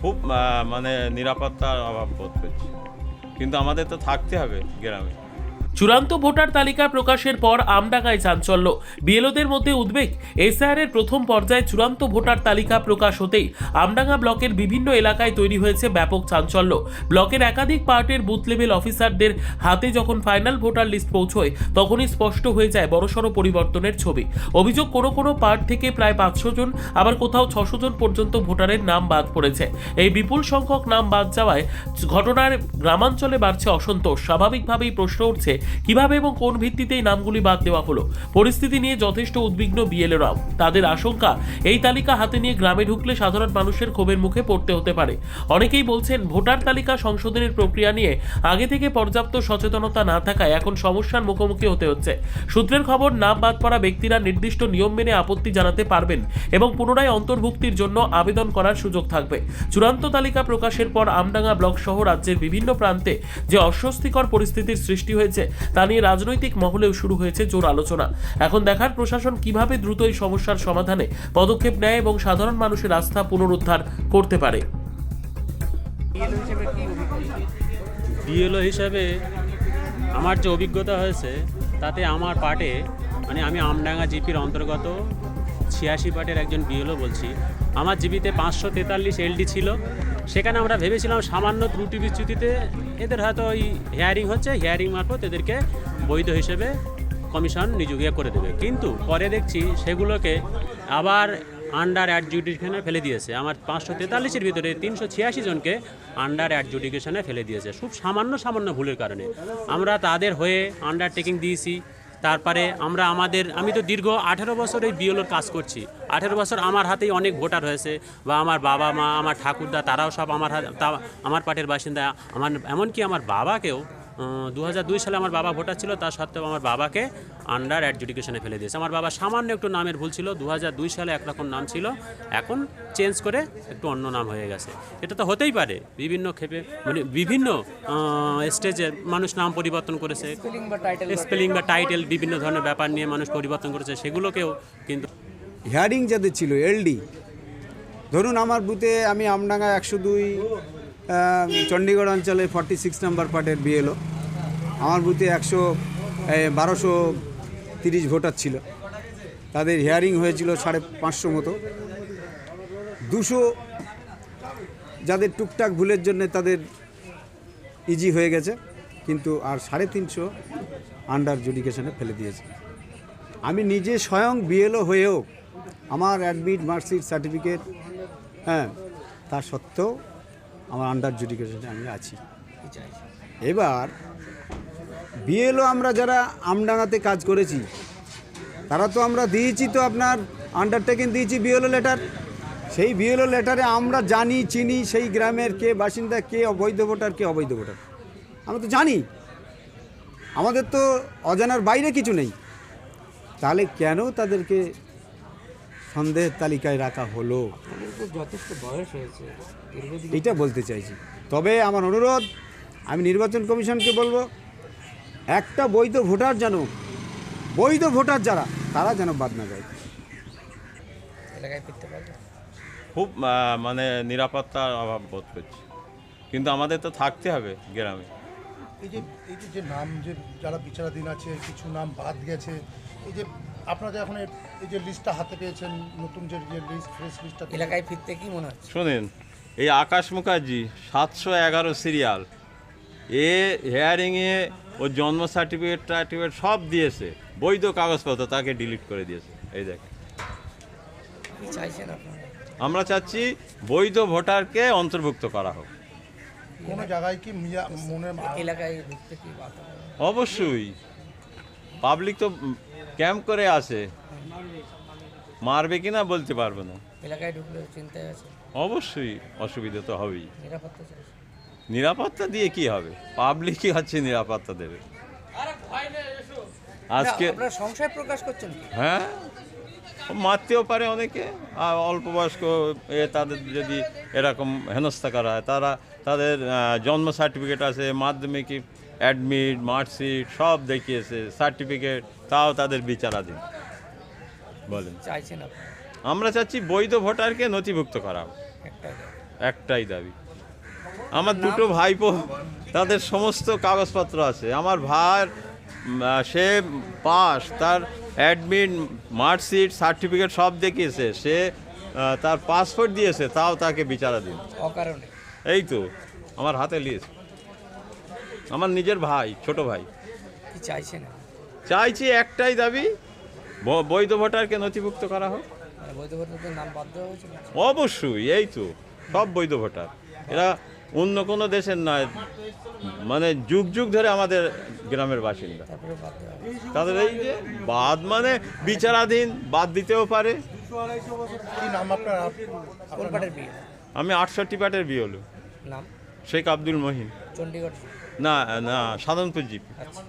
খুব মানে নিরাপত্তার অভাব বোধ করছি, কিন্তু আমাদের তো থাকতে হবে গ্রামে। চূড়ান্ত ভোটার তালিকা প্রকাশের পর আমডাঙ্গায় চাঞ্চল্য, বিএলওদের মধ্যে উদ্বেগ। এসআইআর-এর প্রথম পর্যায়ে চূড়ান্ত ভোটার তালিকা প্রকাশ হতেই আমডাঙ্গা ব্লকের বিভিন্ন এলাকায় তৈরি হয়েছে ব্যাপক চাঞ্চল্য। ব্লকের একাধিক পার্টের বুথ লেভেল অফিসারদের হাতে যখন ফাইনাল ভোটার লিস্ট পৌঁছয় তখনই স্পষ্ট হয়ে যায় বড়সড় পরিবর্তনের ছবি। অভিযোগ, কোনো কোনো পার্ট থেকে প্রায় 500 জন, আবার কোথাও 600 জন পর্যন্ত ভোটারের নাম বাদ পড়েছে। এই বিপুল সংখ্যক নাম বাদ যাওয়ায় ঘটনার গ্রামাঞ্চলে বাড়ছে অসন্তোষ। স্বাভাবিকভাবেই প্রশ্ন উঠছে কিভাবে এবং কোন ভিত্তিতে এই নামগুলি বাদ দেওয়া হলো। পরিস্থিতি নিয়ে যথেষ্ট উদ্বিগ্ন বিএলওরাও। তাদের আশঙ্কা, এই তালিকা হাতে নিয়ে গ্রামে ঢুকলে সাধারণ মানুষের ক্ষোভের মুখে পড়তে হতে পারে। অনেকেই বলছেন, ভোটার তালিকা সংশোধনের প্রক্রিয়া নিয়ে আগে থেকে পর্যাপ্ত সচেতনতা না থাকায় এখন সমস্যার মুখোমুখি হতে হচ্ছে। সূত্রের খবর, নাম বাদ পড়া ব্যক্তিরা নির্দিষ্ট নিয়ম মেনে আপত্তি জানাতে পারবেন এবং পুনরায় অন্তর্ভুক্তির জন্য আবেদন করার সুযোগ থাকবে। চূড়ান্ত তালিকা প্রকাশের পর আমডাঙ্গা ব্লক সহ রাজ্যের বিভিন্ন প্রান্তে যে অস্বস্তিকর পরিস্থিতির সৃষ্টি হয়েছে তা নিয়ে রাজনৈতিক মহলেও শুরু হয়েছে জোর আলোচনা। এখন দেখার প্রশাসন কিভাবে দ্রুত এই সমস্যার সমাধানে পদক্ষেপ নেয় এবং সাধারণ মানুষের আস্থা পুনরুদ্ধার করতে পারে। বিএলও হিসাবে আমার যে অভিজ্ঞতা হয়েছে তাতে আমার পার্টে, মানে আমি আমডাঙ্গা জিপির অন্তর্গত 86 পার্টের একজন বিএলও বলছি। আমার জিপিতে 543 এলডি ছিল। সেখানে আমরা ভেবেছিলাম সামান্য ত্রুটি বিচ্যুতিতে এদের হয়তো ওই হিয়ারিং হচ্ছে, হিয়ারিং মারফত এদেরকে বৈধ হিসেবে কমিশন নিযোগ করে দেবে। কিন্তু পরে দেখছি সেগুলোকে আবার আন্ডার অ্যাডজুডিকেশনে ফেলে দিয়েছে। আমার 543-এর ভিতরে 386 জনকে আন্ডার অ্যাডজুডিকেশনে ফেলে দিয়েছে, খুব সামান্য ভুলের কারণে। আমরা তাদের হয়ে আন্ডারটেকিং দিয়েছি। তারপরে আমি তো দীর্ঘ 18 বছর এই বিএলওর কাজ করছি। 18 বছর আমার হাতেই অনেক ভোটার হয়েছে, বা আমার বাবা মা, আমার ঠাকুরদা, তারাও সব আমার পার্টির বাসিন্দা। এমনকি আমার বাবাকেও 2002 সালে আমার বাবা ভোটার ছিল, তা সত্ত্বেও আমার বাবাকে আন্ডার অ্যাডজুডিকেশনে ফেলে দিয়েছে। আমার বাবা সামান্য একটু নামের ভুল ছিল, 2002 সালে একরকম নাম ছিল, এখন চেঞ্জ করে একটু অন্য নাম হয়ে গেছে। এটা তো হতেই পারে, বিভিন্ন ক্ষেপে মানে বিভিন্ন স্টেজে মানুষ নাম পরিবর্তন করেছে, স্পেলিং বা টাইটেল বিভিন্ন ধরনের ব্যাপার নিয়ে মানুষ পরিবর্তন করেছে, সেগুলোকেও কিন্তু হিয়ারিং যাদের ছিল এলডি, ধরুন আমার বুথে আমি আমডাঙ্গা 102 চণ্ডীগড় অঞ্চলে 46 নম্বর পার্টের বিএলও, আমার বুথে 1230 ভোটার ছিল। তাদের হিয়ারিং হয়েছিল 550 মতো। 200 যাদের টুকটাক ভুলের জন্য তাদের ইজি হয়ে গেছে, কিন্তু আর 350 আন্ডার জুডিকেশনে ফেলে দিয়েছে। আমি নিজে স্বয়ং বিএলও হয়েও আমার অ্যাডমিট, মার্কশিট, সার্টিফিকেট, তা সত্ত্বেও আমার আন্ডার জুডিকেশনে আমি আছি। এবার বিএলও আমরা যারা আমডাঙ্গাতে কাজ করেছি তারা তো আমরা দিয়েছি, তো আপনার আন্ডারটেকিং দিয়েছি বিএলও লেটার। সেই বিএলও লেটারে আমরা জানি, চিনি সেই গ্রামের কে বাসিন্দা, কে অবৈধ ভোটার, কে অবৈধ ভোটার, আমরা তো জানি। আমাদের তো অজানার বাইরে কিছু নেই। তাহলে কেন তাদেরকে সন্দেহের তালিকায় রাখা হলো? যথেষ্ট বয়স হয়েছে, এইটা বলতে চাইছি। তবে আমার অনুরোধ, আমি নির্বাচন কমিশনকে বলবো, একটা বৈধ ভোটার যেন, বৈধ ভোটার যারা, তারা যেন বাদ না যায়। এলাকায় ফিরতে পারবে। খুব মানে নিরাপত্তার অভাব বোধ করছি, কিন্তু আমাদের তো থাকতে হবে গ্রামে। এই যে নাম, যে যারা বিচারাধীন আছে, কিছু নাম বাদ গেছে, এই যে আপনারা এখন এই যে লিস্টটা হাতে পেয়েছেন, নতুন যে লিস্ট, ফ্রেশ লিস্টটা, এলাকায় ফিরতে কি মনে হচ্ছে? শোনেন, এই আকাশ মুখার্জি 711 সিরিয়াল, হেয়ারিংয়ে ওর জন্ম সার্টিফিকেট সব দিয়েছে, বৈধ কাগজপত্র, তাকে ডিলিট করে দিয়েছে। এই দেখেন, কি চাইছেন আপনারা? আমরা চাচ্ছি বৈধ ভোটারকে অন্তর্ভুক্ত করা হোক। কোনো জায়গায় কি মনে এলাকায় ঢুকতে কি বাধা? অবশ্যই, পাবলিক তো ক্যাম্প করে আসে, মারবে কিনা বলতে পারবে না। এলাকায় ঢুকলে চিন্তায় আছে, অবশ্যই অসুবিধা তো হবেই। নিরাপত্তা চাইছে। নিরাপত্তা দিয়ে কি হবে? পাবলিকই হচ্ছে নিরাপত্তা দেবে। আজকে আপনারা সংশয় প্রকাশ করছেন কি? হ্যাঁ, মারতেও পারে অনেকে, আর অল্প বয়স্ক তাদের যদি এরকম হেনস্থা করা হয়, তাদের জন্ম সার্টিফিকেট আছে, মাধ্যমিক অ্যাডমিট, মার্কশিট সব দেখিয়েছে, সার্টিফিকেট, তাও তাদের বিচারাধীন। বলেন, চাইছেন আপনারা? আমরা চাচ্ছি বৈধ ভোটারকে নথিভুক্ত করা হোক। একটা একটাই দাবি। আমার দুটো ভাইপো, তাদের সমস্ত কাগজপত্র আছে। আমার ভাই সে পাস, তার অ্যাডমিট, মার্কশিট, সার্টিফিকেট সব দেখিয়েছে, সে তার পাসপোর্ট দিয়েছে, তাও তাকে বিচারাধীন। অকারণে এই তো আমার হাতে লিস্ট, আমার নিজের ভাই, ছোট ভাই। কি চাইছেন? চাইছি একটাই দাবি, বৈধ ভোটারকে নথিভুক্ত করা হোক। মানে বৈধ ভোটারদের নাম বাদ দেওয়া হয়েছে? অবশ্যই, এই তো সব বৈধ ভোটার। এরা অন্য কোনো দেশের নয়, মানে যুগ যুগ ধরে আমাদের গ্রামের বাসিন্দা। তারপরে বাদ দেওয়া হয়েছে। তাদের এই যে বাদ মানে বিচারাধীন, বাদ দিতেও পারে। কি নাম আপনার? কোন পার্টির বিয়ে? আমি 68 পাটের বিয়ে হলো, নাম? শেখ আব্দুল মহিন। চণ্ডীগড়। না না, সাধনপুর জিপি। আচ্ছা।